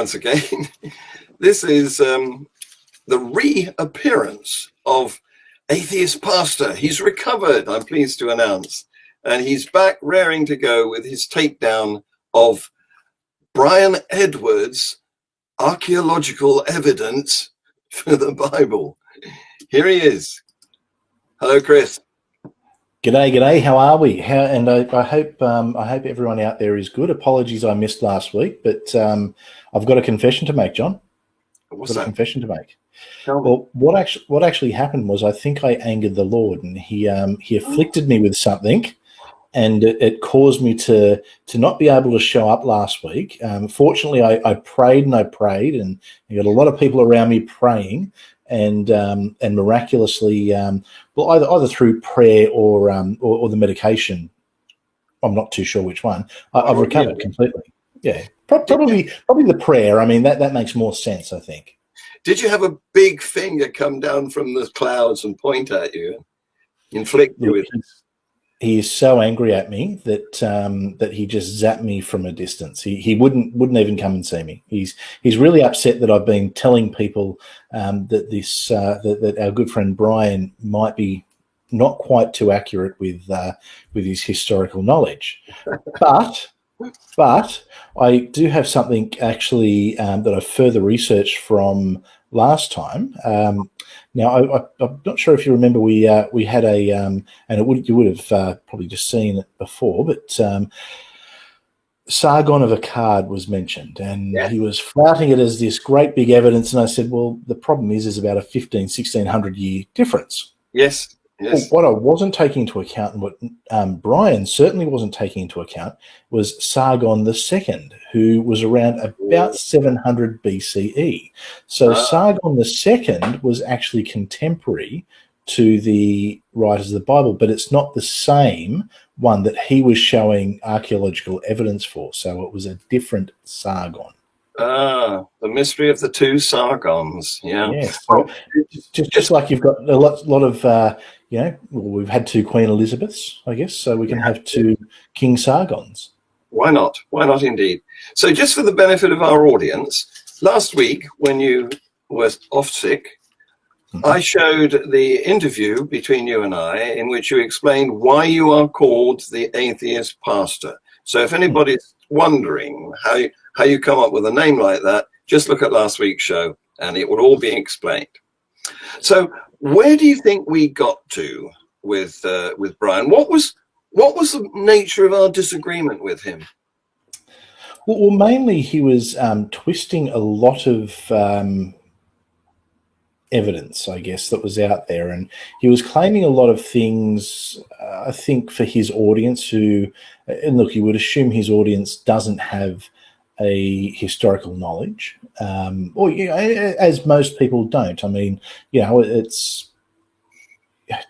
once again. This is the reappearance of Atheist Pastor. He's recovered, I'm pleased to announce, and he's back raring to go with his takedown of Brian Edwards Archeological evidence for the Bible. Here he is. Hello, Chris. G'day. How are we? I hope everyone out there is good. Apologies, I missed last week, but I've got a confession to make, John. What's that? A confession to make. Well, what actually happened was I think I angered the Lord, and he afflicted me with something, and it caused me to not be able to show up last week. Fortunately, I prayed, and you got a lot of people around me praying. And miraculously, well, either through prayer or the medication, I'm not too sure which one. I've recovered completely. Yeah, probably the prayer. I mean, that makes more sense, I think. Did you have a big finger come down from the clouds and point at you, inflict you with? He is so angry at me that he just zapped me from a distance. He wouldn't even come and see me. He's really upset that I've been telling people that our good friend Brian might be not quite too accurate with his historical knowledge, but I do have something actually that I further researched from last time. Now, I'm not sure if you remember, we had and you would have probably just seen it before, but Sargon of Akkad was mentioned, and he was flouting it as this great big evidence. And I said, well, the problem is about a 1600 year difference. Yes. Well, what I wasn't taking into account, and what Brian certainly wasn't taking into account, was Sargon II, who was around about 700 BCE. So Sargon II was actually contemporary to the writers of the Bible, but it's not the same one that he was showing archaeological evidence for. So it was a different Sargon. The mystery of the two Sargons. Yeah. Yes. So just like you've got a lot of, we've had two Queen Elizabeths, I guess, so we can have two King Sargons. Why not? Why not indeed? So just for the benefit of our audience, last week when you were off sick, I showed the interview between you and I in which you explained why you are called the Atheist Pastor. So if anybody's wondering how you come up with a name like that, just look at last week's show and it will all be explained. So where do you think we got to with Brian? What was the nature of our disagreement with him? Well, mainly he was twisting a lot of evidence, I guess, that was out there, and he was claiming a lot of things, I think, for his audience who, and look, you would assume his audience doesn't have a historical knowledge, or as most people don't. I mean, it's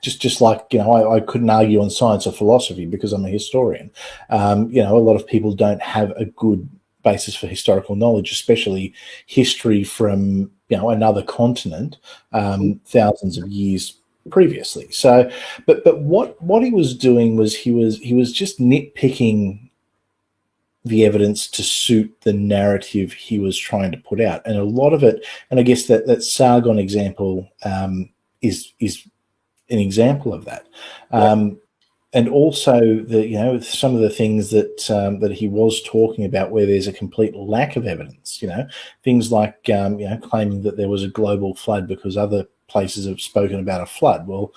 just like, I couldn't argue on science or philosophy because I'm a historian. A lot of people don't have a good basis for historical knowledge, especially history from another continent, thousands of years previously. So, but what he was doing was he was just nitpicking the evidence to suit the narrative he was trying to put out, and a lot of it, and I guess that Sargon example is an example of that. And also some of the things that he was talking about where there's a complete lack of evidence, things like claiming that there was a global flood because other places have spoken about a flood. Well,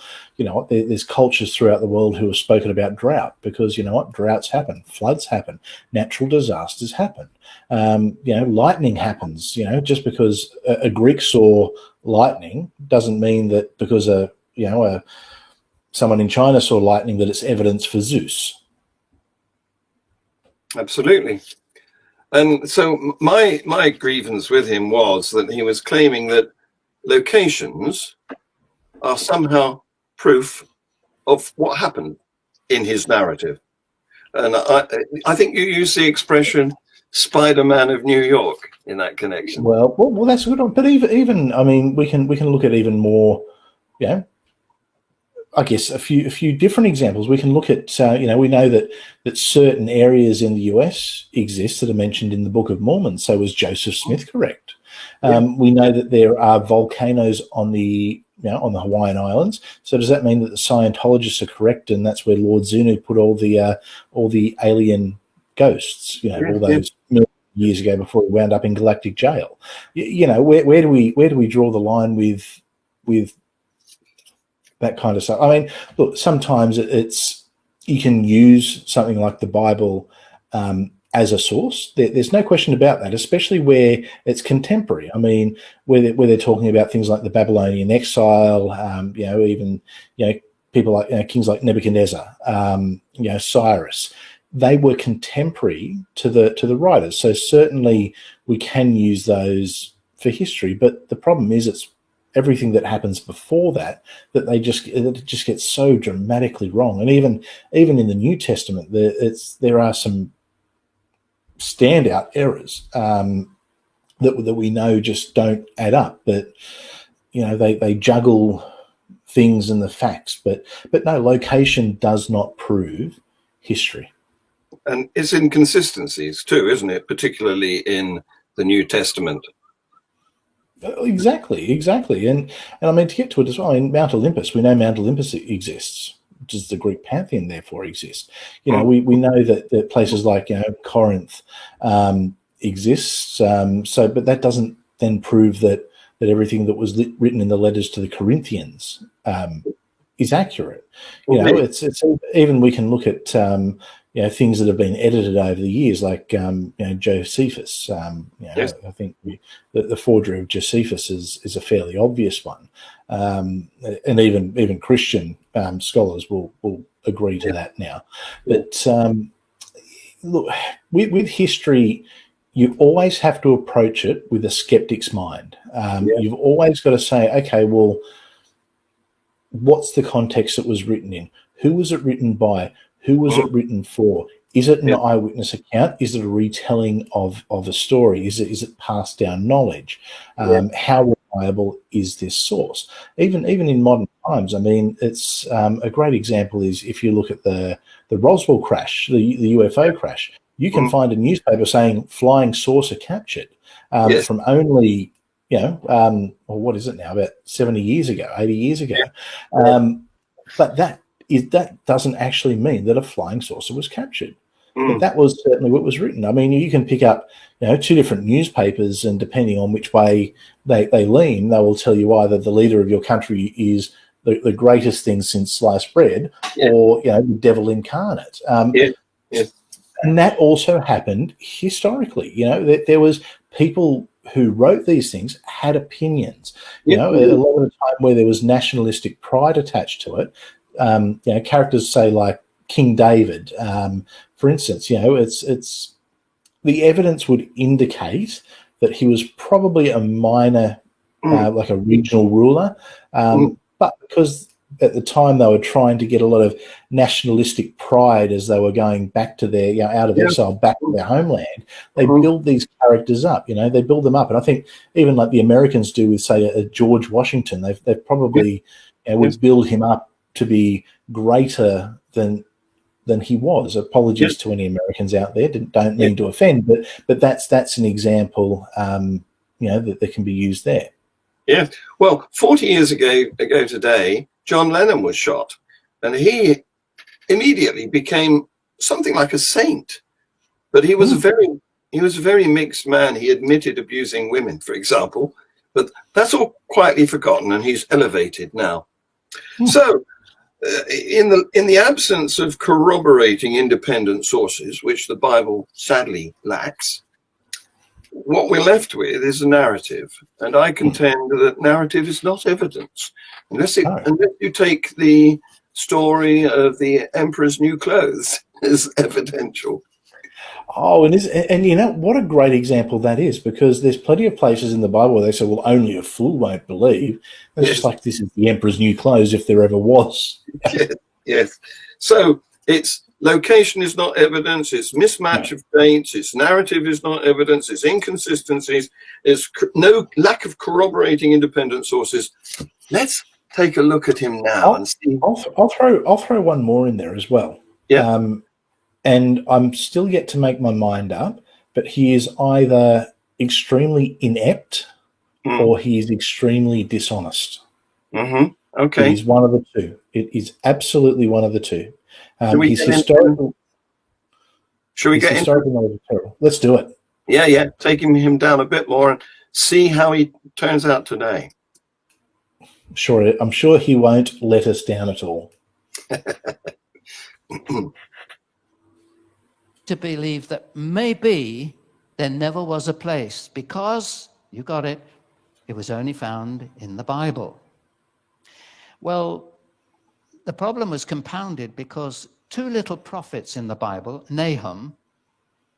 there's cultures throughout the world who have spoken about drought because droughts happen, floods happen, natural disasters happen. Lightning happens. Just because a Greek saw lightning doesn't mean that because someone in China saw lightning that it's evidence for Zeus. Absolutely. And so my grievance with him was that he was claiming that locations are somehow proof of what happened in his narrative. And I think you use the expression Spider-Man of New York in that connection. Well, that's a good one. But even I mean, we can look at even more, I guess a few different examples. We can look at, we know that certain areas in the US exist that are mentioned in the Book of Mormon. So was Joseph Smith correct? We know that there are volcanoes on the Hawaiian Islands. So does that mean that the Scientologists are correct, and that's where Lord Zunu put all the alien ghosts? All those millions of years ago before he wound up in galactic jail. Where do we draw the line with that kind of stuff? I mean, look, sometimes you can use something like the Bible as a source. There's no question about that, especially where it's contemporary. I mean, where they're talking about things like the Babylonian exile, even people like kings like Nebuchadnezzar, Cyrus. They were contemporary to the writers, so certainly we can use those for history. But the problem is, it's everything that happens before that it just gets so dramatically wrong. And even in the New Testament, there are some standout errors that we know just don't add up. But they juggle things and the facts. But no, location does not prove history. And it's inconsistencies too, isn't it? Particularly in the New Testament. Exactly. And I mean, to get to it as well, in Mount Olympus, we know Mount Olympus exists, which is the Greek pantheon, therefore exists. We know that places like Corinth exists. But that doesn't then prove that everything that was written in the letters to the Corinthians is accurate. It's even we can look at things that have been edited over the years, like Josephus. Yes. I think the forgery of Josephus is a fairly obvious one, and even Christian scholars will agree to that now. But look, with history, you always have to approach it with a skeptic's mind. You've always got to say, okay, well, what's the context it was written in? Who was it written by? Who was it written for? Is it an eyewitness account? Is it a retelling of a story? Is it passed down knowledge? How reliable is this source? Even in modern times, I mean, it's a great example is if you look at the Roswell crash, the UFO crash, you can find a newspaper saying flying saucer captured from only, what is it now, about 70 years ago, 80 years ago. But that doesn't actually mean that a flying saucer was captured. But that was certainly what was written. I mean, you can pick up, two different newspapers, and depending on which way they lean, they will tell you either the leader of your country is the greatest thing since sliced bread, or the devil incarnate. And that also happened historically. There was people who wrote these things had opinions. A lot of the time where there was nationalistic pride attached to it. Characters say like King David, for instance. It's the evidence would indicate that he was probably a minor, like a regional ruler, but because at the time they were trying to get a lot of nationalistic pride as they were going back to their, out of exile, back to their homeland, they build these characters up. They build them up, and I think even like the Americans do with, say, a George Washington, they've probably would build him up to be greater than he was. Apologies to any Americans out there. Don't mean to offend, but that's an example, that can be used there. Yeah. Well, 40 years ago today, John Lennon was shot, and he immediately became something like a saint. But he was a very mixed man. He admitted abusing women, for example, but that's all quietly forgotten, and he's elevated now. So, in the absence of corroborating independent sources, which the Bible sadly lacks, what we're left with is a narrative, and I contend that narrative is not evidence, unless you take the story of the Emperor's new clothes as evidential. Oh, and what a great example that is, because there's plenty of places in the Bible where they say, well, only a fool won't believe. It's just like, this is the Emperor's new clothes, if there ever was. Yes. So it's location is not evidence, it's mismatch of dates, its narrative is not evidence, it's inconsistencies, it's no lack of corroborating independent sources. Let's take a look at him now and see. I'll throw one more in there as well. Yeah. And I'm still yet to make my mind up, but he is either extremely inept or he is extremely dishonest. Mm-hmm. Okay. It is one of the two. It is absolutely one of the two. He's historical. Should we get into it? Let's do it. Yeah. Taking him down a bit more and see how he turns out today. Sure, I'm sure he won't let us down at all. To believe that maybe there never was a place, because, you got it, it was only found in the Bible. Well, the problem was compounded because two little prophets in the Bible, Nahum,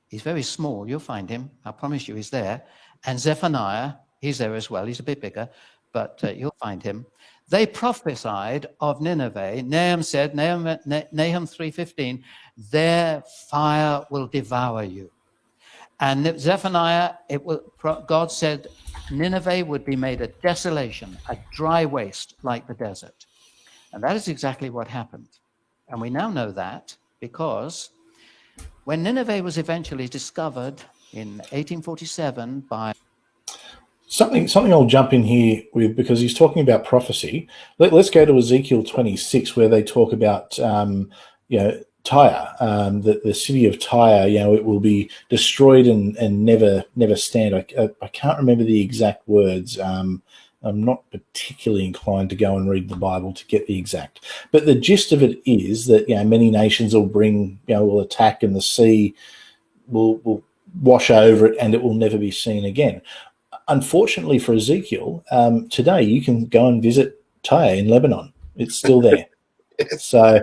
he's very small, you'll find him, I promise you he's there, and Zephaniah, he's there as well, he's a bit bigger, but you'll find him. They prophesied of Nineveh. Nahum said, Nahum 3:15, their fire will devour you. And Zephaniah, God said Nineveh would be made a desolation, a dry waste like the desert. And that is exactly what happened. And we now know that because when Nineveh was eventually discovered in 1847 by... Something I'll jump in here with, because he's talking about prophecy. Let's go to Ezekiel 26, where they talk about, Tyre, the city of Tyre, it will be destroyed and never stand. I can't remember the exact words. I'm not particularly inclined to go and read the Bible to get the exact. But the gist of it is that, many nations will attack, and the sea will wash over it, and it will never be seen again. Unfortunately for Ezekiel, today you can go and visit Tyre in Lebanon. It's still there. So,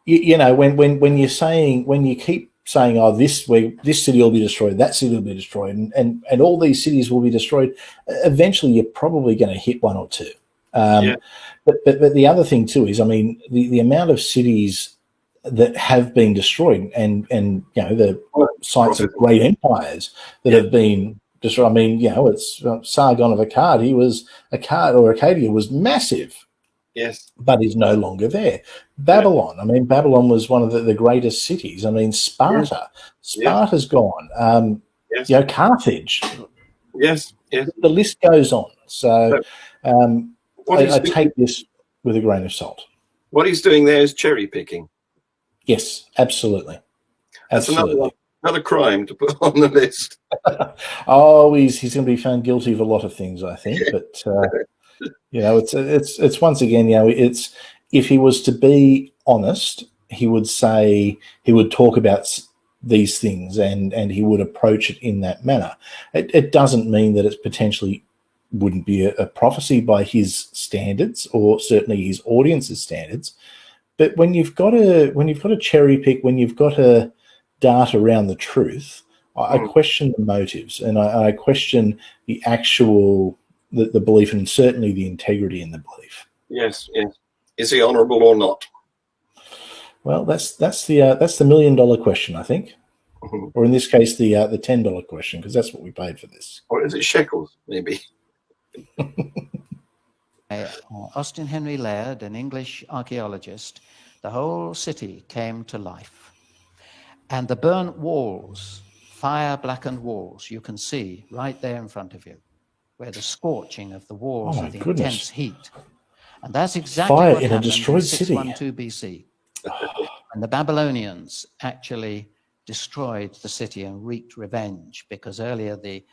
when you keep saying, "Oh, this city will be destroyed, that city will be destroyed," and all these cities will be destroyed, eventually you're probably going to hit one or two. But the other thing too is, the amount of cities that have been destroyed, and the sites of great empires that have been destroyed. It's Sargon of Acadia was massive. Yes. But is no longer there. Babylon. Yeah. Babylon was one of the greatest cities. Sparta. Yes. Sparta's gone. Yes. Carthage. Yes. Yes. The list goes on. So I take this with a grain of salt. What he's doing there is cherry picking. Yes, absolutely. That's another crime to put on the list. He's going to be found guilty of a lot of things, I think. But it's once again, it's, if he was to be honest, he would talk about these things and he would approach it in that manner. It doesn't mean that it potentially wouldn't be a prophecy by his standards, or certainly his audience's standards. But when you've got to cherry pick, when you've got to dart around the truth, I question the motives, and I question the actual the belief, and certainly the integrity in the belief. Yes. Is he honourable or not? Well, that's the $1 million question, I think, or in this case, the $10 question, because that's what we paid for this. Or is it shekels, maybe? Austin Henry Laird, an English archaeologist, the whole city came to life. And the burnt walls, fire-blackened walls, you can see right there in front of you, where the scorching of the walls of the intense heat. And that's exactly fire what in happened a destroyed in 612 city. BC. And the Babylonians actually destroyed the city and wreaked revenge, because earlier the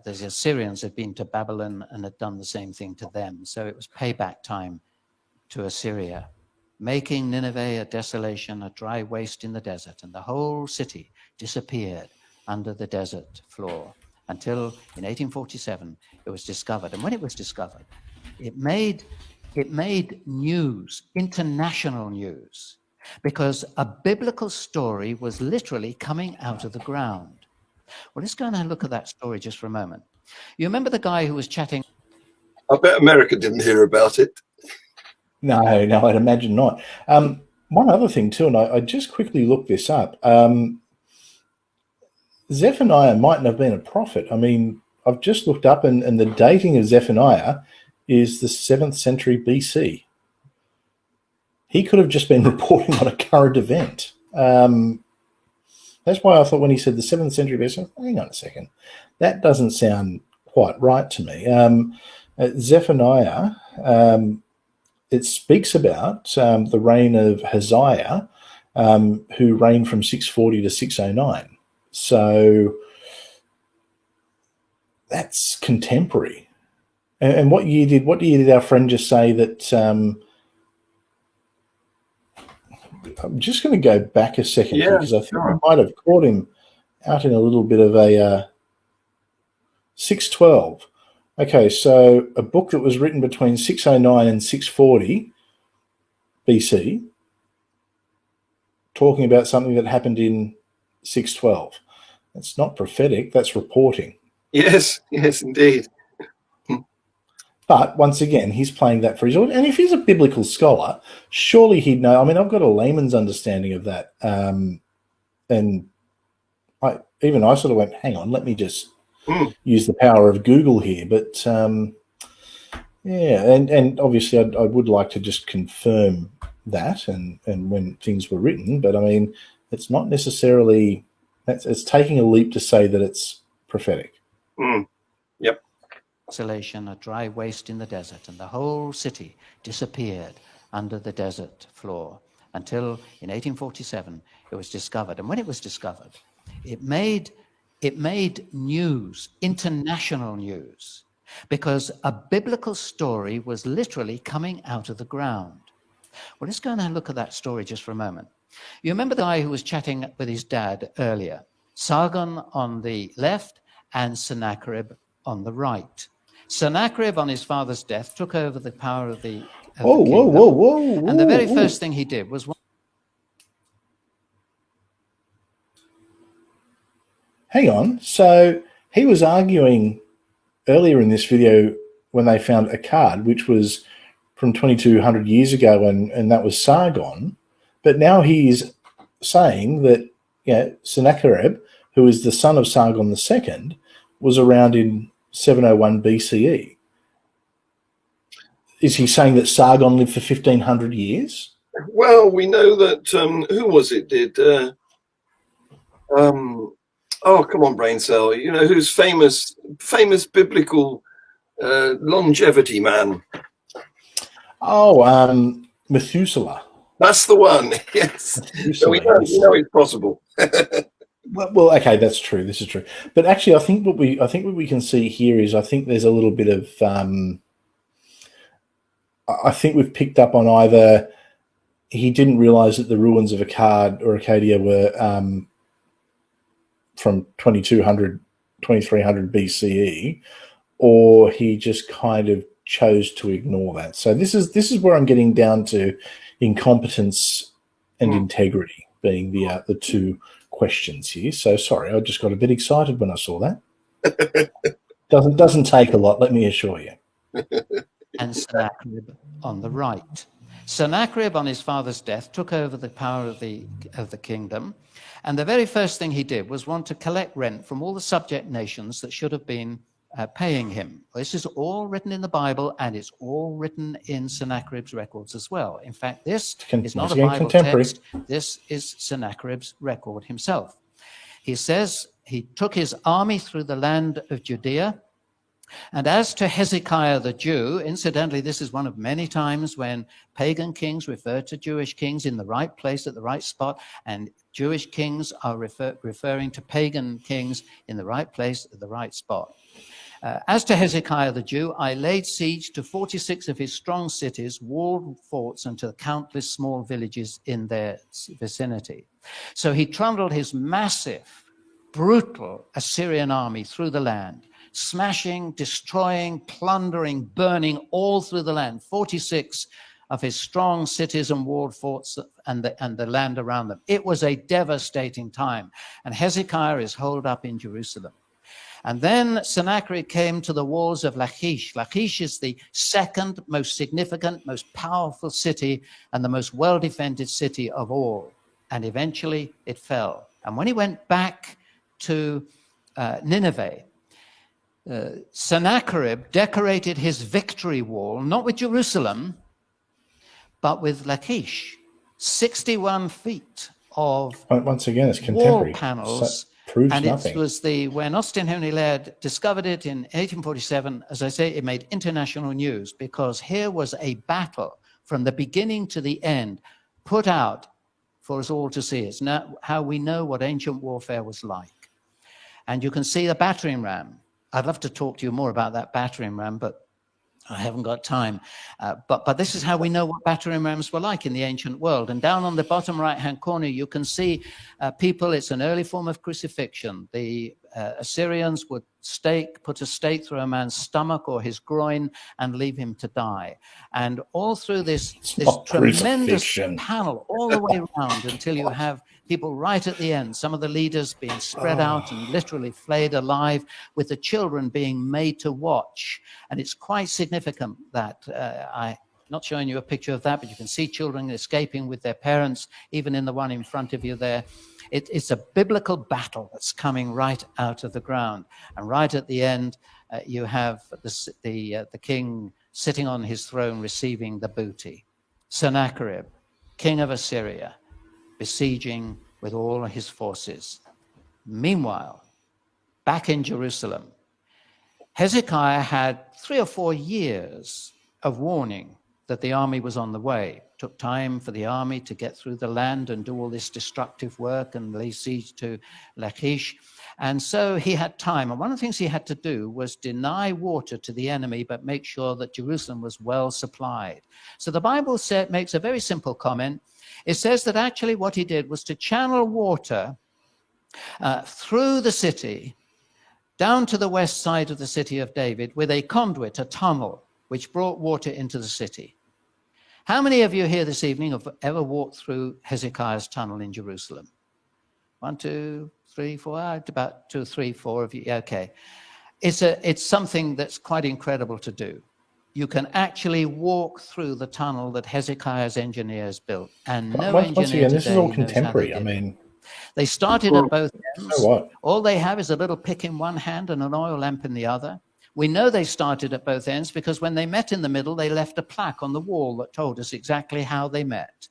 Assyrians had been to Babylon and had done the same thing to them. So it was payback time to Assyria, making Nineveh a desolation, a dry waste in the desert. And the whole city disappeared under the desert floor until in 1847 it was discovered. And when it was discovered, it made news, international news, because a biblical story was literally coming out of the ground. Well, let's go and look at that story just for a moment. You remember the guy who was chatting? I bet America didn't hear about it. No, I'd imagine not. One other thing too, and I just quickly looked this up. Zephaniah mightn't have been a prophet. I've just looked up, and the dating of Zephaniah is the 7th century BC. He could have just been reporting on a current event. That's why I thought when he said the 7th century BC, hang on a second, that doesn't sound quite right to me. Zephaniah, it speaks about the reign of Haziah, who reigned from 640 to 609. So that's contemporary. And what year did our friend just say that? I'm just going to go back a second because I think I might have caught him out in a little bit of a 612. Okay, so a book that was written between 609 and 640 BC, talking about something that happened in 612. That's not prophetic, that's reporting. Yes, indeed. But once again, he's playing that for his audience. And if he's a biblical scholar, surely he'd know. I mean, I've got a layman's understanding of that. And I sort of went, hang on, let me just use the power of Google here. But and obviously I would like to just confirm that and when things were written. But I mean, it's not necessarily, it's taking a leap to say that it's prophetic. Yep. Isolation, a dry waste in the desert, and the whole city disappeared under the desert floor until in 1847 it was discovered. And when it was discovered, it made news, international news, because a biblical story was literally coming out of the ground. Well, let's go and look at that story just for a moment. You remember the guy who was chatting with his dad earlier? Sargon on the left and Sennacherib on the right. Sennacherib, on his father's death, took over the power of the kingdom. Whoa. And the very first thing he did was... Hang on. So he was arguing earlier in this video when they found a card, which was from 2,200 years ago, and that was Sargon. But now he's saying that Sennacherib, who is the son of Sargon II, was around in 701 BCE. Is he saying that Sargon lived for 1,500 years? Well, we know that, who was it did? Come on, brain cell. You know, who's famous biblical longevity man? Methuselah. That's the one, yes. So we know it's possible. Well, okay, that's true. This is true. But actually, I think what we can see here is I think there's a little bit of I think we've picked up on either he didn't realize that the ruins of Akkad or Arcadia were from 2,300 BCE, or he just kind of chose to ignore that. So this is where I'm getting down to incompetence and integrity being the two questions here. So sorry, I just got a bit excited when I saw that. Doesn't take a lot, let me assure you. And Sennacherib on the right. Sennacherib, on his father's death, took over the power of the kingdom, and the very first thing he did was want to collect rent from all the subject nations that should have been paying him. This is all written in the Bible, and it's all written in Sennacherib's records as well. In fact, this is not a Bible text. This is Sennacherib's record himself. He says he took his army through the land of Judea, and as to Hezekiah the Jew, incidentally, this is one of many times when pagan kings refer to Jewish kings in the right place at the right spot, and Jewish kings are referring to pagan kings in the right place at the right spot. As to Hezekiah the Jew, I laid siege to 46 of his strong cities, walled forts, and to countless small villages in their vicinity. So he trundled his massive, brutal Assyrian army through the land, smashing, destroying, plundering, burning all through the land, 46 of his strong cities and walled forts and the land around them. It was a devastating time, and Hezekiah is holed up in Jerusalem. And then Sennacherib came to the walls of Lachish. Lachish is the second most significant, most powerful city and the most well-defended city of all. And eventually it fell. And when he went back to Nineveh, Sennacherib decorated his victory wall, not with Jerusalem, but with Lachish. 61 feet of once again, it's wall contemporary. panels. So proves And nothing. it was when Austin Henry Laird discovered it in 1847, as I say, it made international news because here was a battle from the beginning to the end put out for us all to see. It's now how we know what ancient warfare was like. And you can see the battering ram. I'd love to talk to you more about that battering ram, but I haven't got time. But this is how we know what battering rams were like in the ancient world. And down on the bottom right-hand corner, you can see people. It's an early form of crucifixion. The Assyrians would put a stake through a man's stomach or his groin and leave him to die. And all through this tremendous panel, all the way around until you have people right at the end, some of the leaders being spread out and literally flayed alive, with the children being made to watch. And it's quite significant that I'm not showing you a picture of that, but you can see children escaping with their parents, even in the one in front of you there. It's a biblical battle that's coming right out of the ground. And right at the end, you have the king sitting on his throne receiving the booty. Sennacherib, king of Assyria, besieging with all his forces. Meanwhile, back in Jerusalem, Hezekiah had 3 or 4 years of warning that the army was on the way. It took time for the army to get through the land and do all this destructive work and lay siege to Lachish. And so he had time. And one of the things he had to do was deny water to the enemy, but make sure that Jerusalem was well supplied. So the Bible makes a very simple comment. It says that actually what he did was to channel water through the city down to the west side of the city of David with a conduit, a tunnel, which brought water into the city. How many of you here this evening have ever walked through Hezekiah's tunnel in Jerusalem? 1, 2, 3, 4, about 2, 3, 4 of you. Yeah, okay. It's something that's quite incredible to do. You can actually walk through the tunnel that Hezekiah's engineers built. And no engineer once again, this today is all knows how contemporary. they I did. mean, They started at both ends. so what? All they have is a little pick in one hand and an oil lamp in the other. We know they started at both ends because when they met in the middle, they left a plaque on the wall that told us exactly how they met.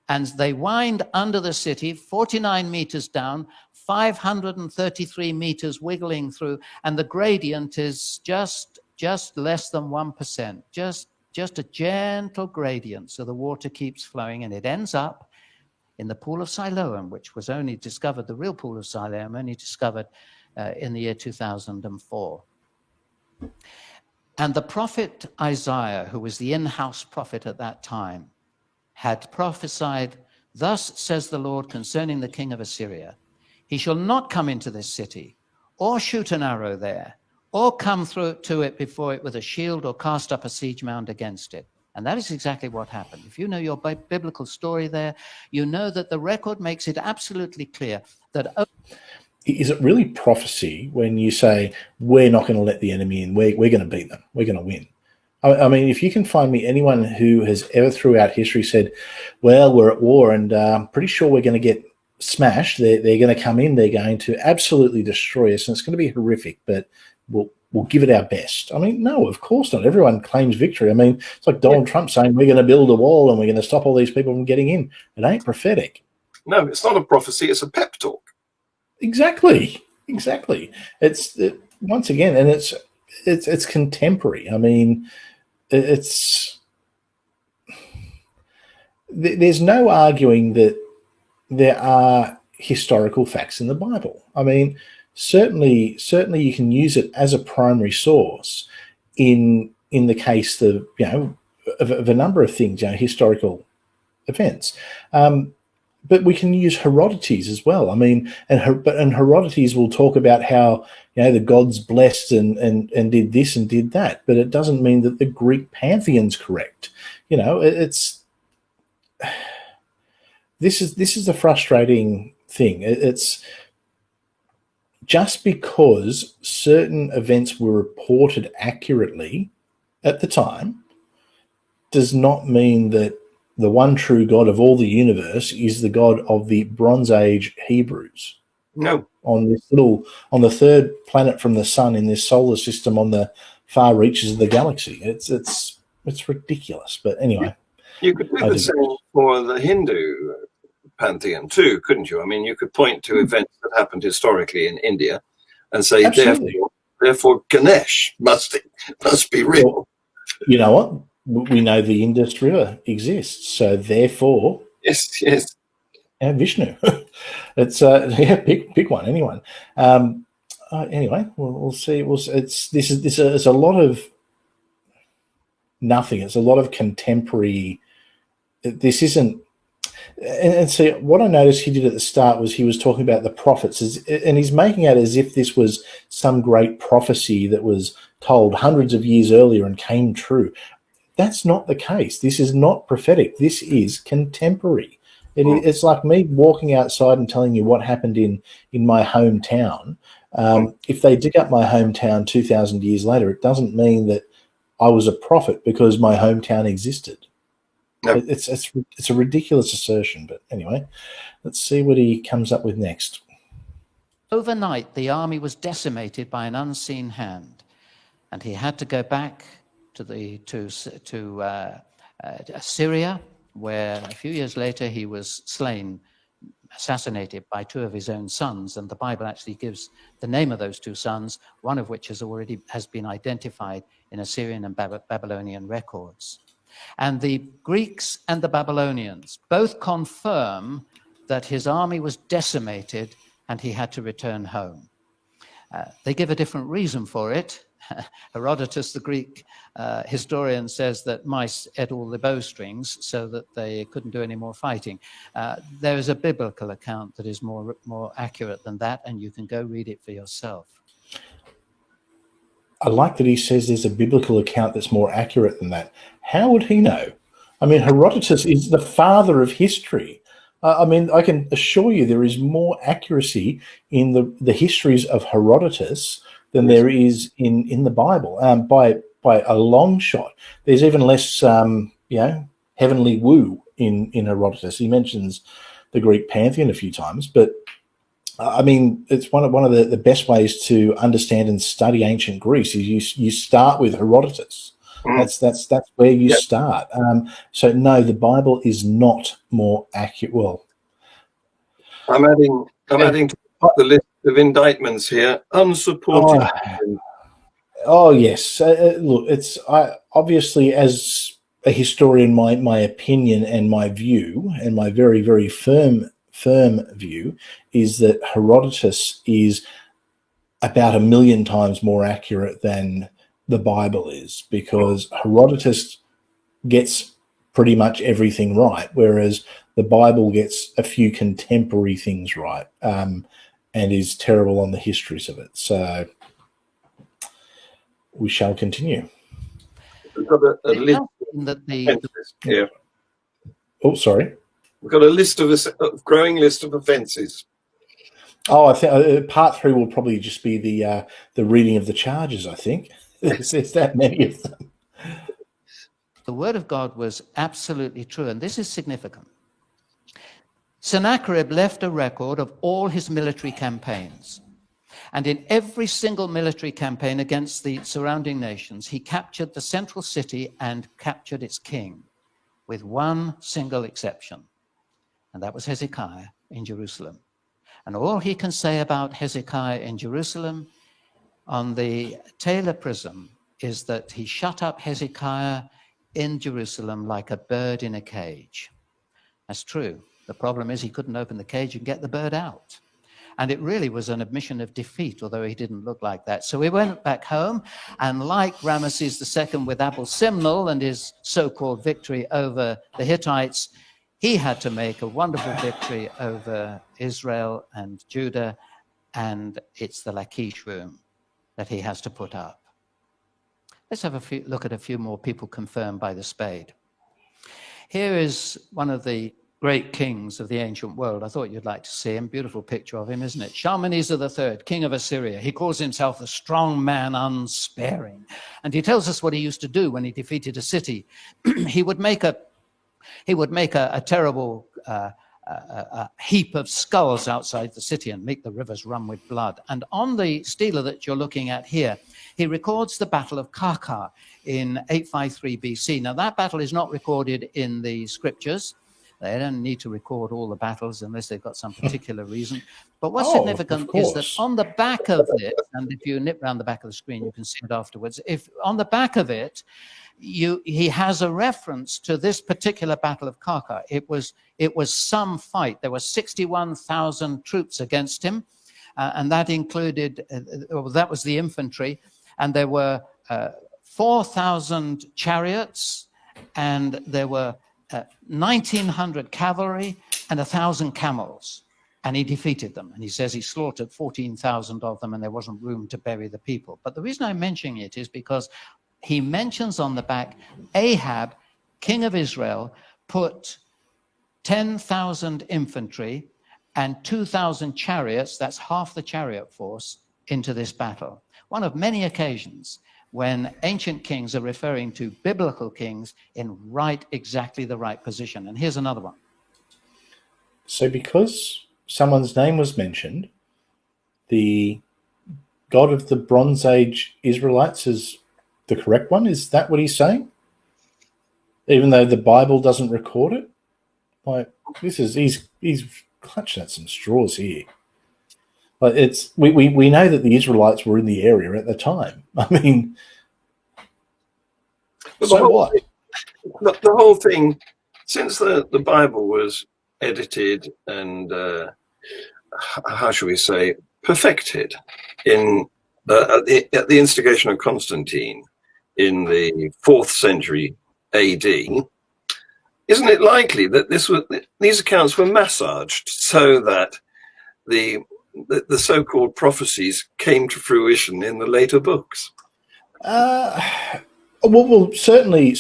And they wind under the city, 49 meters down, 533 meters wiggling through, and the gradient is just less than 1%, just a gentle gradient, so the water keeps flowing, and it ends up in the pool of Siloam, which was only discovered, the real pool of Siloam, only discovered in the year 2004. And the prophet Isaiah, who was the in-house prophet at that time, had prophesied, "Thus says the Lord concerning the king of Assyria, he shall not come into this city, or shoot an arrow there, or come through to it before it with a shield, or cast up a siege mound against it." And that is exactly what happened. If you know your biblical story there, you know that the record makes it absolutely clear that... Is it really prophecy when you say, we're not going to let the enemy in, we're going to beat them, we're going to win? I mean, if you can find me anyone who has ever throughout history said, well, we're at war and I'm pretty sure we're going to get smashed, they're going to come in, they're going to absolutely destroy us, and it's going to be horrific, but we'll give it our best. I mean, no, of course not. Everyone claims victory. I mean, it's like Donald Trump saying we're going to build a wall and we're going to stop all these people from getting in. It ain't prophetic. No, it's not a prophecy, it's a pep talk. Exactly. It's once again, and it's contemporary. I mean, there's no arguing that there are historical facts in the Bible. I mean, certainly you can use it as a primary source in the case of of a number of things, historical events. But we can use Herodotus as well. I mean, and Herodotus will talk about how the gods blessed and did this and did that, but it doesn't mean that the Greek pantheon's correct. This is the frustrating thing. It's just because certain events were reported accurately at the time does not mean that the one true God of all the universe is the God of the Bronze Age Hebrews. No. On the third planet from the sun in this solar system, on the far reaches of the galaxy. It's ridiculous. But anyway, You could do the same for the Hindu pantheon too, couldn't you? I mean, you could point to events that happened historically in India and say, therefore Ganesh must be real. Well, you know what? We know the Indus River exists, so therefore, yes, Vishnu. It's pick one, anyone. Anyway, we'll see. It's a lot of nothing. It's a lot of contemporary. This isn't. And see, what I noticed he did at the start was he was talking about the prophets, and he's making out as if this was some great prophecy that was told hundreds of years earlier and came true. That's not the case. This is not prophetic. This is contemporary. It's like me walking outside and telling you what happened in my hometown. If they dig up my hometown 2,000 years later, it doesn't mean that I was a prophet because my hometown existed. No. It's a ridiculous assertion, but anyway, let's see what he comes up with next. Overnight, the army was decimated by an unseen hand, and he had to go back to Syria, where a few years later he was assassinated by two of his own sons, and the Bible actually gives the name of those two sons, one of which has been identified in Assyrian and Babylonian records. And the Greeks and the Babylonians both confirm that his army was decimated and he had to return home. They give a different reason for it. Herodotus, the Greek historian, says that mice ate all the bowstrings so that they couldn't do any more fighting. There is a biblical account that is more accurate than that, and you can go read it for yourself. I like that he says there's a biblical account that's more accurate than that. How would he know? I mean, Herodotus is the father of history. I mean, I can assure you there is more accuracy in the histories of Herodotus than there is in the Bible, by a long shot. There's even less, heavenly woo in Herodotus. He mentions the Greek pantheon a few times, but I mean, it's one of the best ways to understand and study ancient Greece is you start with Herodotus. That's where you start. So no, the Bible is not more accurate. Well, I'm adding to the list of indictments here. Unsupported. Yes. Look, obviously, as a historian, my opinion and my view, and my very, very firm view, is that Herodotus is about 1,000,000 times more accurate than the Bible is, because Herodotus gets pretty much everything right, whereas the Bible gets a few contemporary things right, and is terrible on the histories of it. So we shall continue. We've got a list here. Oh, sorry. We've got a growing list of offences. Oh, I think part 3 will probably just be the reading of the charges. I think there's that many of them. The word of God was absolutely true, and this is significant. Sennacherib left a record of all his military campaigns, and in every single military campaign against the surrounding nations, he captured the central city and captured its king, with one single exception, and that was Hezekiah in Jerusalem. And all he can say about Hezekiah in Jerusalem on the Taylor prism is that he shut up Hezekiah in Jerusalem like a bird in a cage. That's true. The problem is he couldn't open the cage and get the bird out. And it really was an admission of defeat, although he didn't look like that. So he went back home, and like Ramesses II with Abel Simnel and his so-called victory over the Hittites, he had to make a wonderful victory over Israel and Judah, and it's the Lachish room that he has to put up. Let's have a look at a few more people confirmed by the spade. Here is one of the great kings of the ancient world. I thought you'd like to see him. Beautiful picture of him, isn't it? Shalmaneser III, king of Assyria. He calls himself the strong man, unsparing. And he tells us what he used to do when he defeated a city. He would make a terrible a heap of skulls outside the city and make the rivers run with blood. And on the stela that you're looking at here, he records the Battle of Karkar in 853 BC. Now, that battle is not recorded in the scriptures. They don't need to record all the battles unless they've got some particular reason. But what's significant is that on the back of this, and if you nip around the back of the screen, you can see it afterwards. If on the back of it, he has a reference to this particular Battle of Karkar. It was some fight. There were 61,000 troops against him, and that included, that was the infantry, and there were 4,000 chariots, and there were 1,900 cavalry and 1,000 camels, and he defeated them. And he says he slaughtered 14,000 of them, and there wasn't room to bury the people. But the reason I'm mentioning it is because he mentions on the back, Ahab, king of Israel, put 10,000 infantry and 2,000 chariots, that's half the chariot force, into this battle. One of many occasions when ancient kings are referring to biblical kings in exactly the right position. And here's another one. So because someone's name was mentioned, the God of the Bronze Age Israelites is the correct one? Is that what he's saying? Even though the Bible doesn't record it? Like, he's clutching at some straws here. Like, we know that the Israelites were in the area at the time. I mean, so what? The whole thing, since the Bible was edited and, how shall we say, perfected at the instigation of Constantine in the 4th century AD, isn't it likely that these accounts were massaged so that the so-called prophecies came to fruition in the later books? Well, certainly,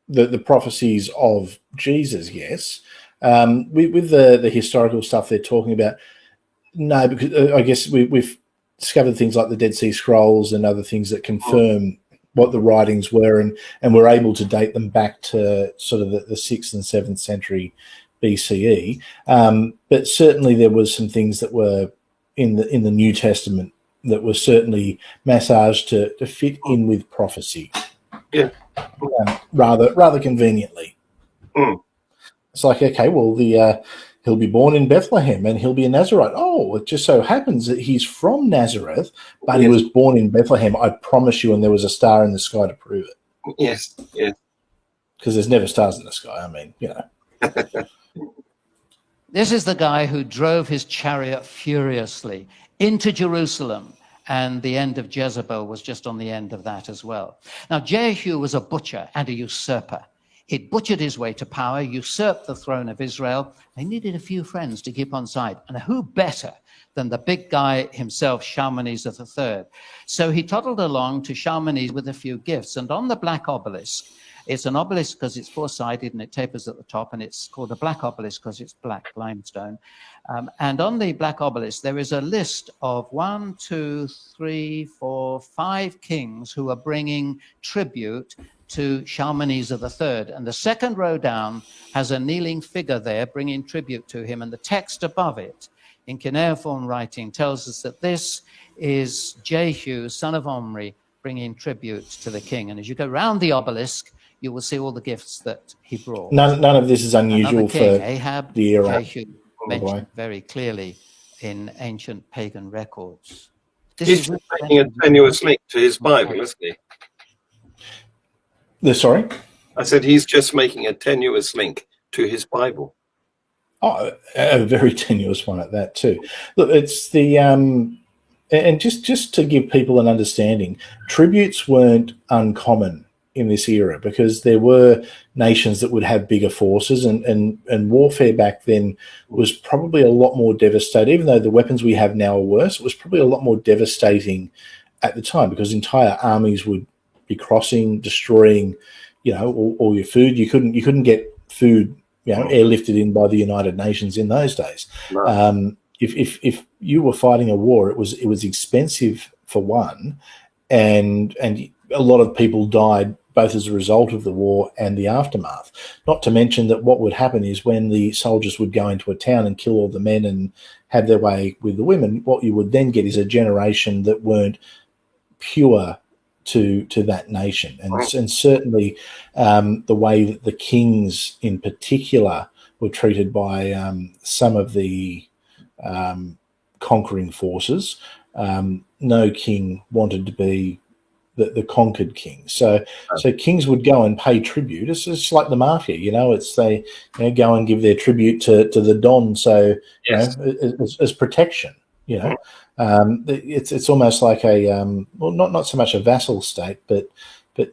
the prophecies of Jesus, yes. With the historical stuff they're talking about, no, because I guess we've discovered things like the Dead Sea Scrolls and other things that confirm what the writings were, and we're able to date them back to sort of the 6th and 7th century BCE. But certainly there was some things that were in the New Testament that were certainly massaged to fit in with prophecy. Yeah. Rather conveniently. Mm. It's like, okay, well, he'll be born in Bethlehem and he'll be a Nazarite. Oh, it just so happens that he's from Nazareth, but he was born in Bethlehem, I promise you, and there was a star in the sky to prove it. Yes, yes. Because there's never stars in the sky. I mean, you know. This is the guy who drove his chariot furiously into Jerusalem, and the end of Jezebel was just on the end of that as well. Now, Jehu was a butcher and a usurper. He'd butchered his way to power, usurped the throne of Israel. He needed a few friends to keep on side. And who better than the big guy himself, Shalmaneser III? So he toddled along to Shalmaneser with a few gifts. And on the black obelisk, it's an obelisk because it's four-sided and it tapers at the top, and it's called a black obelisk because it's black limestone. And on the black obelisk, there is a list of 1, 2, 3, 4, 5 kings who are bringing tribute to Shalmaneser III. And the second row down has a kneeling figure there bringing tribute to him. And the text above it, in cuneiform writing, tells us that this is Jehu, son of Omri, bringing tribute to the king. And as you go round the obelisk, you will see all the gifts that he brought. None of this is unusual for Ahab, the era. Jehu, mentioned very clearly in ancient pagan records. He's making a tenuous link to his Bible, isn't he? Sorry? I said he's just making a tenuous link to his Bible. Oh, a very tenuous one at that too. Look, it's the and just to give people an understanding, tributes weren't uncommon in this era because there were nations that would have bigger forces, and warfare back then was probably a lot more devastating. Even though the weapons we have now are worse, it was probably a lot more devastating at the time because entire armies would be crossing, destroying, all your food. You couldn't get food, airlifted in by the United Nations in those days. No. If you were fighting a war, it was expensive for one, and a lot of people died both as a result of the war and the aftermath. Not to mention that what would happen is when the soldiers would go into a town and kill all the men and have their way with the women, what you would then get is a generation that weren't pure to that nation. And certainly the way that the kings in particular were treated by some of the conquering forces. No king wanted to be the conquered king. So kings would go and pay tribute. It's just like the mafia, it's they go and give their tribute to the Don. So, Yes. As protection, it's almost like a, not so much a vassal state, but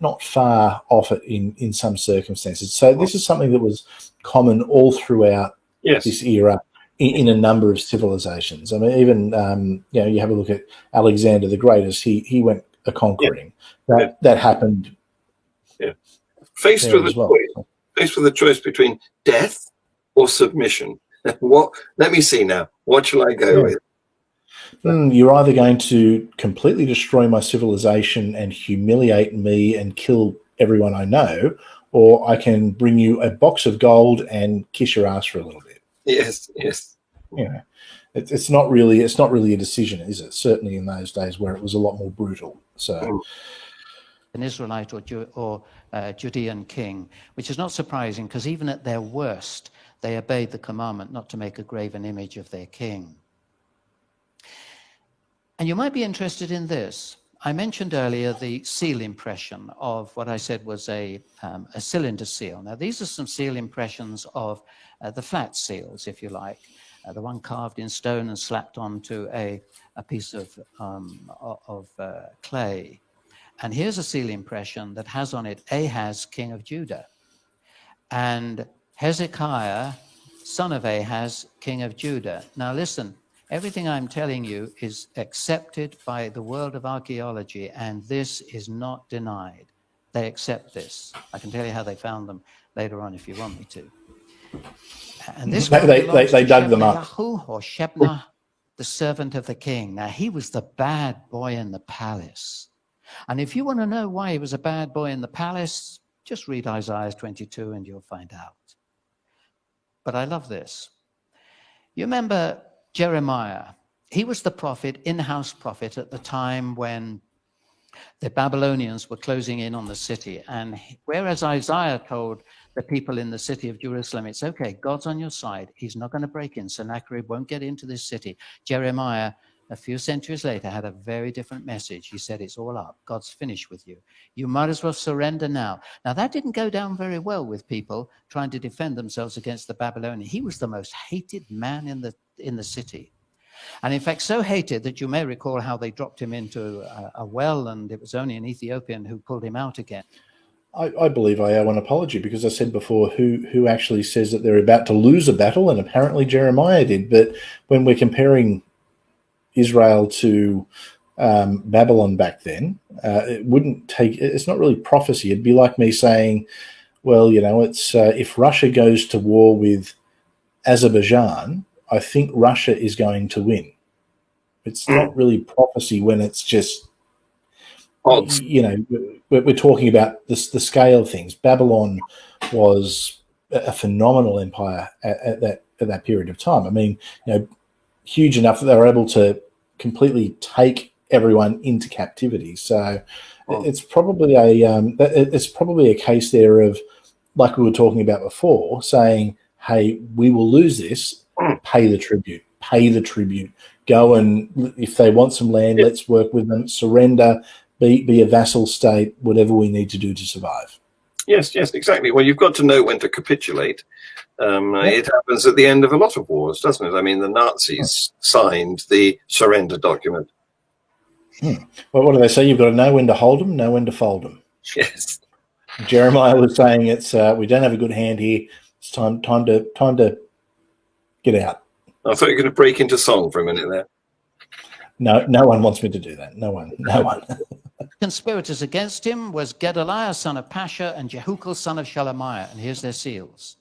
not far off it in some circumstances. So this is something that was common all throughout this era in a number of civilizations. I mean, even, you have a look at Alexander the Great as he went a-conquering. That happened. Yeah. Faced with a choice between death or submission. Let me see now. What shall I go with? You're either going to completely destroy my civilization and humiliate me and kill everyone I know, or I can bring you a box of gold and kiss your ass for a little bit. Yes. It's not really a decision, is it? Certainly in those days where it was a lot more brutal. So, an Israelite or Judean king, which is not surprising because even at their worst, they obeyed the commandment not to make a graven image of their king. And you might be interested in this. I mentioned earlier the seal impression of what I said was a cylinder seal. Now, these are some seal impressions of the flat seals, if you like, the one carved in stone and slapped onto a piece of clay. And here's a seal impression that has on it Ahaz, king of Judah, and Hezekiah, son of Ahaz, king of Judah. Now, listen. Everything I'm telling you is accepted by the world of archaeology, and this is not denied. They accept this. I can tell you how they found them later on if you want me to. And this they dug them up. Or Shebna, the servant of the king. Now, he was the bad boy in the palace. And if you want to know why he was a bad boy in the palace, just read Isaiah 22 and you'll find out. But I love this. You remember Jeremiah. He was the prophet, in-house prophet at the time when the Babylonians were closing in on the city. And whereas Isaiah told the people in the city of Jerusalem, it's okay, God's on your side. He's not going to break in. Sennacherib won't get into this city. Jeremiah, a few centuries later, had a very different message. He said, it's all up. God's finished with you. You might as well surrender now. Now, that didn't go down very well with people trying to defend themselves against the Babylonians. He was the most hated man in the city. And in fact, so hated that you may recall how they dropped him into a well, and it was only an Ethiopian who pulled him out again. I believe I owe an apology because I said before who actually says that they're about to lose a battle, and apparently Jeremiah did. But when we're comparing Israel to Babylon back then, it's not really prophecy. It'd be like me saying, well, it's if Russia goes to war with Azerbaijan, I think Russia is going to win. It's not really prophecy when it's just, we're talking about the scale of things. Babylon was a phenomenal empire at that period of time. I mean, huge enough that they were able to completely take everyone into captivity. So it's probably a case there of, like we were talking about before, saying, hey, we will lose this, pay the tribute, go and if they want some land, let's work with them, surrender, be a vassal state, whatever we need to do to survive. Yes, exactly. Well, you've got to know when to capitulate. It happens at the end of a lot of wars, doesn't it? I mean, the Nazis signed the surrender document. Well, what do they say? You've got to know when to hold them, know when to fold them. Yes. Jeremiah was saying it's we don't have a good hand here. It's time to get out. I thought you were going to break into song for a minute there. No one wants me to do that. No one. Conspirators against him was Gedaliah, son of Pasha, and Jehukal, son of Shelemiah. And here's their seals.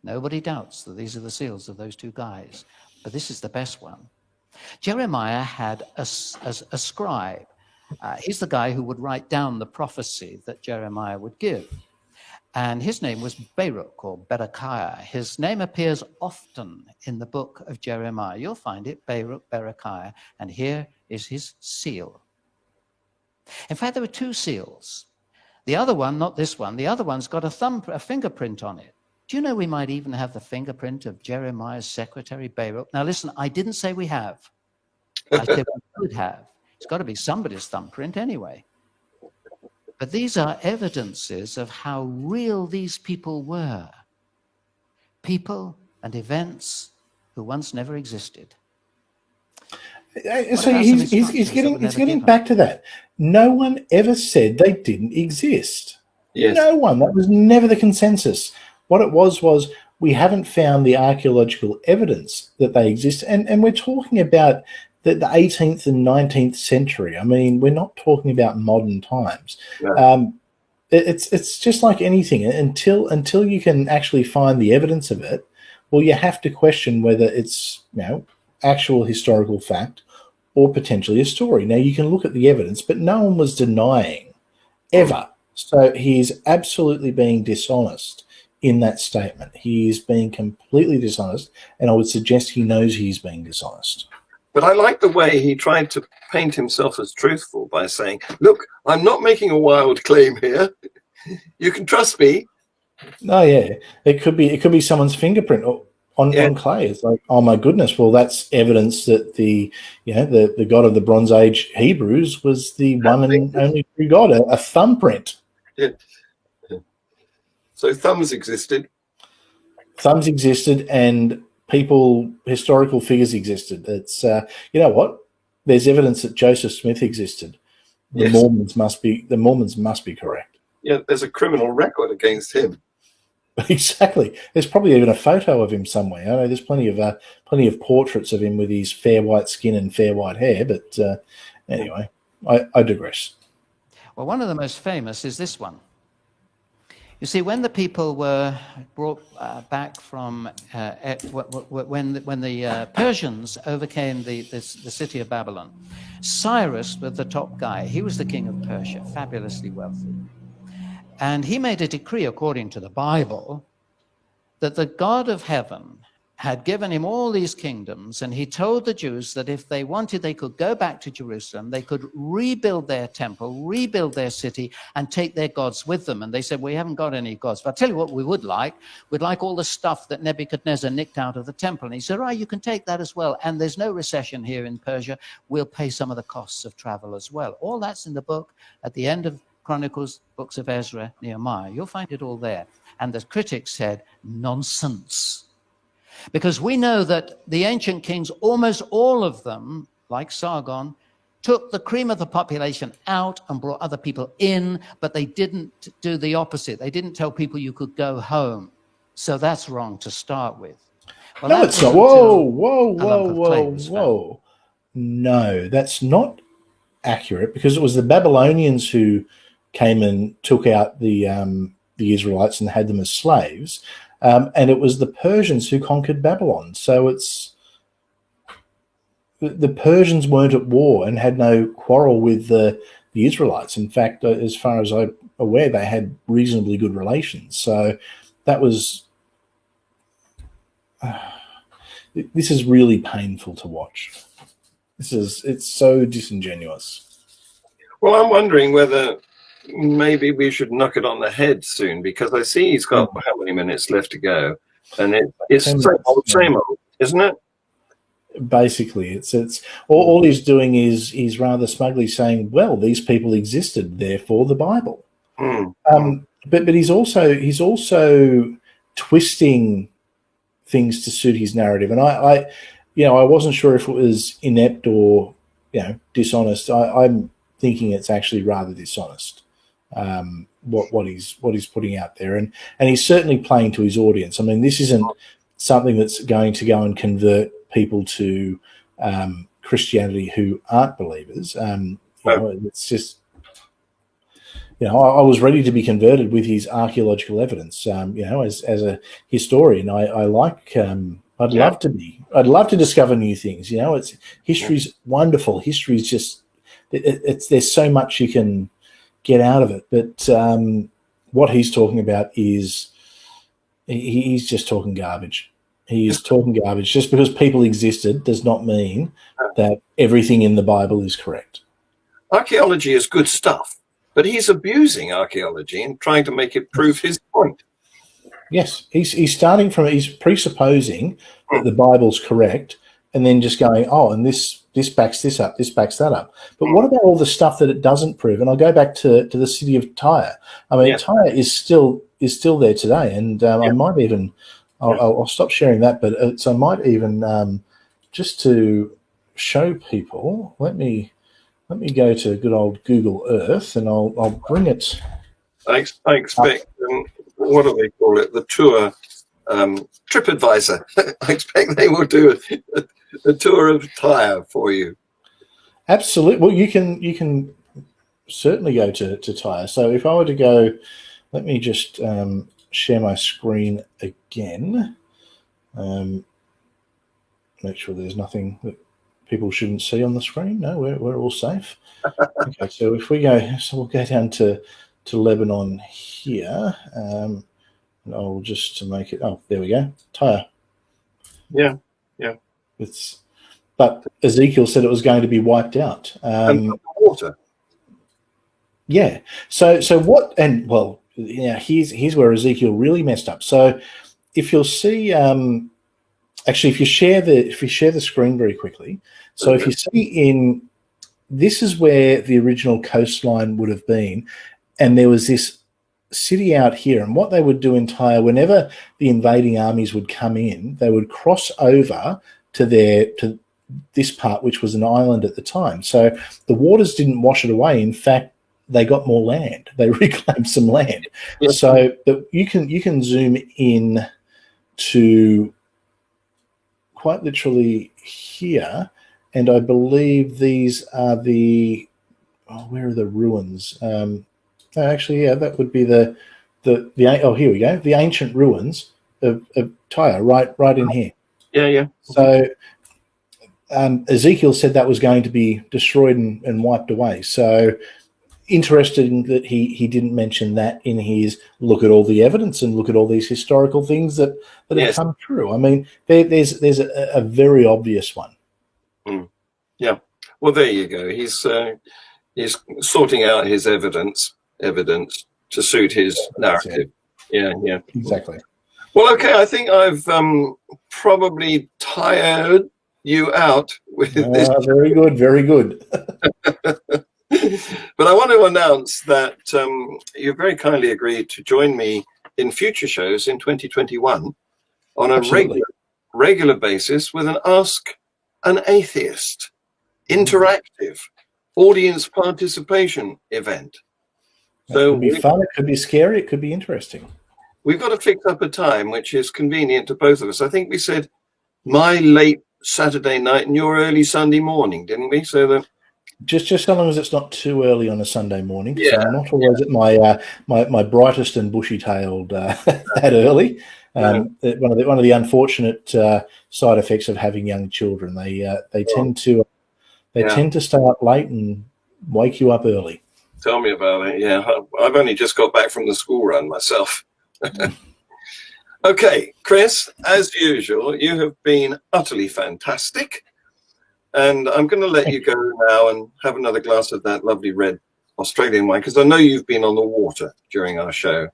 Nobody doubts that these are the seals of those two guys. But this is the best one. Jeremiah had a scribe, He's the guy who would write down the prophecy that Jeremiah would give. And his name was Baruch or Berechiah. His name appears often in the book of Jeremiah. You'll find it, Baruch, Berechiah. And here is his seal. In fact, there were two seals. The other one, not this one, the other one's got a fingerprint on it. Do you know we might even have the fingerprint of Jeremiah's secretary, Baruch? Now listen, I didn't say we have. I said we could have. It's got to be somebody's thumbprint anyway. But these are evidences of how real these people were. People and events who once never existed. So he's getting back to that. No one ever said they didn't exist. Yes. No one. That was never the consensus. What it was we haven't found the archaeological evidence that they exist. And we're talking about the 18th and 19th century. I mean, we're not talking about modern times. No. It's just like anything. Until you can actually find the evidence of it, well, you have to question whether it's actual historical fact or potentially a story. Now, you can look at the evidence, but no one was denying ever. So he's absolutely being dishonest in that statement. He's being completely dishonest, and I would suggest he knows he's being dishonest. But I like the way he tried to paint himself as truthful by saying, look, I'm not making a wild claim here. You can trust me. Oh, yeah. It could be someone's fingerprint on clay. It's like, oh, my goodness. Well, that's evidence that the God of the Bronze Age Hebrews was the one and only true God, a thumbprint. Yeah. So thumbs existed. Thumbs existed, and historical figures existed. It's you know what? There's evidence that Joseph Smith existed. The Mormons must be correct. Yeah, there's a criminal record against him. Exactly. There's probably even a photo of him somewhere. I know there's plenty of portraits of him with his fair white skin and fair white hair. But anyway, I digress. Well, one of the most famous is this one. You see, when the people were brought back from when the Persians overcame the city of Babylon, Cyrus was the top guy. He was the king of Persia, fabulously wealthy. And he made a decree, according to the Bible, that the God of heaven had given him all these kingdoms, and he told the Jews that if they wanted, they could go back to Jerusalem, they could rebuild their temple, rebuild their city, and take their gods with them. And they said, we haven't got any gods. But I'll tell you what we would like. We'd like all the stuff that Nebuchadnezzar nicked out of the temple. And he said, right, you can take that as well. And there's no recession here in Persia. We'll pay some of the costs of travel as well. All that's in the book at the end of Chronicles, books of Ezra, Nehemiah. You'll find it all there. And the critics said, nonsense. Because we know that the ancient kings, almost all of them, like Sargon, took the cream of the population out and brought other people in, but they didn't do the opposite. They didn't tell people you could go home. So that's wrong to start with. Well, no, it's not. Whoa. No, that's not accurate, because it was the Babylonians who came and took out the Israelites and had them as slaves. And it was the Persians who conquered Babylon. So the Persians weren't at war and had no quarrel with the Israelites. In fact, as far as I'm aware, they had reasonably good relations. So that was... this is really painful to watch. It's so disingenuous. Well, I'm wondering whether maybe we should knock it on the head soon, because I see he's got how many minutes left to go, and it's same old, isn't it? Basically, it's all he's doing is he's rather smugly saying, well, these people existed, therefore the Bible. But he's also twisting things to suit his narrative, and I wasn't sure if it was inept or dishonest. I'm thinking it's actually rather dishonest. What he's putting out there, and he's certainly playing to his audience. I mean, this isn't something that's going to go and convert people to Christianity who aren't believers. It's just, I was ready to be converted with his archaeological evidence. As a historian, I like. I'd love to be. I'd love to discover new things. History's wonderful. History's just there's so much you can get out of it. But what he's talking about is he's just talking garbage. He is talking garbage. Just because people existed does not mean that everything in the Bible is correct. Archaeology is good stuff, but he's abusing archaeology and trying to make it prove his point. Yes, he's presupposing that the Bible's correct, and then just going, oh, and this backs this up, this backs that up. But what about all the stuff that it doesn't prove? And I'll go back to the city of Tyre. I mean, Tyre is still there today, and I might even I'll stop sharing that, but so I might even just to show people. Let me go to good old Google Earth, and I'll bring it. I expect what do they call it? The tour TripAdvisor. I expect they will do a tour of Tyre for you. Absolutely. Well, you can certainly go to Tyre. So if I were to go, let me just share my screen again. Make sure there's nothing that people shouldn't see on the screen. No, we're all safe. Okay, so if we go, so we'll go down to Lebanon here. And I'll just to make it. Oh, there we go. Tyre. Yeah. But Ezekiel said it was going to be wiped out. And water. Yeah. So what? And well, here's where Ezekiel really messed up. So if you'll see, actually, if you share the screen very quickly. So if you see this is where the original coastline would have been, and there was this city out here. And what they would do in Tyre, whenever the invading armies would come in, they would cross over to this part, which was an island at the time. So the waters didn't wash it away. In fact, they got more land. They reclaimed some land. Yes. So that you can zoom in to quite literally here, and I believe these are where are the ruins? Actually, yeah, that would be the here we go, the ancient ruins of Tyre, right in here. Yeah. So Ezekiel said that was going to be destroyed and wiped away. So interesting that he didn't mention that in his look at all the evidence and look at all these historical things that have come true. I mean, there's a very obvious one. Yeah. Well, there you go. He's sorting out his evidence to suit his narrative. Yeah. Exactly. Well, okay. I think I've probably tired you out with this. Very good. But I want to announce that you very kindly agreed to join me in future shows in 2021 on a regular basis with an Ask an Atheist interactive audience participation event. So it could be fun, it could be scary, it could be interesting. We've got to fix up a time which is convenient to both of us. I think we said my late Saturday night and your early Sunday morning, didn't we? So that just so long as it's not too early on a Sunday morning. Yeah. So I'm not always at my brightest and bushy-tailed that early. One of the unfortunate side effects of having young children, they tend to stay up late and wake you up early. Tell me about it. Yeah, I've only just got back from the school run myself. Okay, Chris, as usual, you have been utterly fantastic. And I'm going to let you go now and have another glass of that lovely red Australian wine, because I know you've been on the water during our show.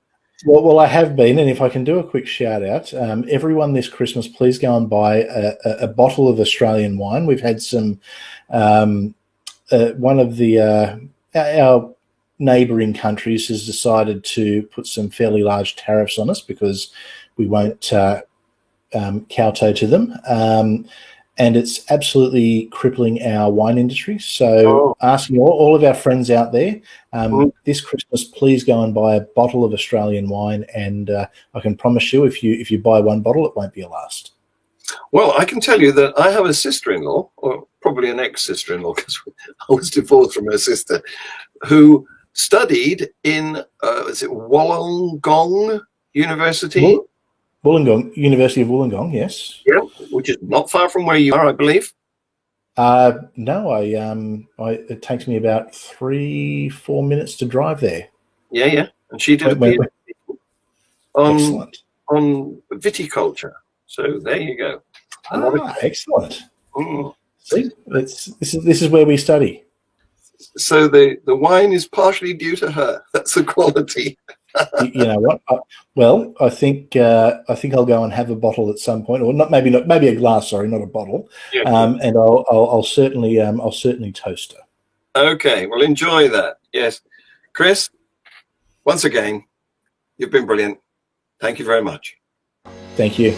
Well, I have been, and if I can do a quick shout out, everyone this Christmas, please go and buy a bottle of Australian wine. We've had some, one of our neighbouring countries has decided to put some fairly large tariffs on us because we won't kowtow to them. And it's absolutely crippling our wine industry. So asking all of our friends out there, this Christmas, please go and buy a bottle of Australian wine. And I can promise you, if you buy one bottle, it won't be a last. Well, I can tell you that I have a sister-in-law, or probably an ex-sister-in-law, because I was divorced from her sister, who studied in, is it Wollongong University? Wollongong, University of Wollongong, yes. Yeah, which is not far from where you are, I believe. No, it takes me about 3-4 minutes to drive there. Yeah. And she did a Wait. PhD on Excellent. viticulture. So there you go. Excellent. Mm. See, this is where we study. So the wine is partially due to her. That's the quality. You know what? Well, I think I'll go and have a bottle at some point, or maybe a glass. Sorry, not a bottle. Yeah, and I'll certainly toast her. Okay, well, enjoy that. Yes, Chris. Once again, you've been brilliant. Thank you very much. Thank you.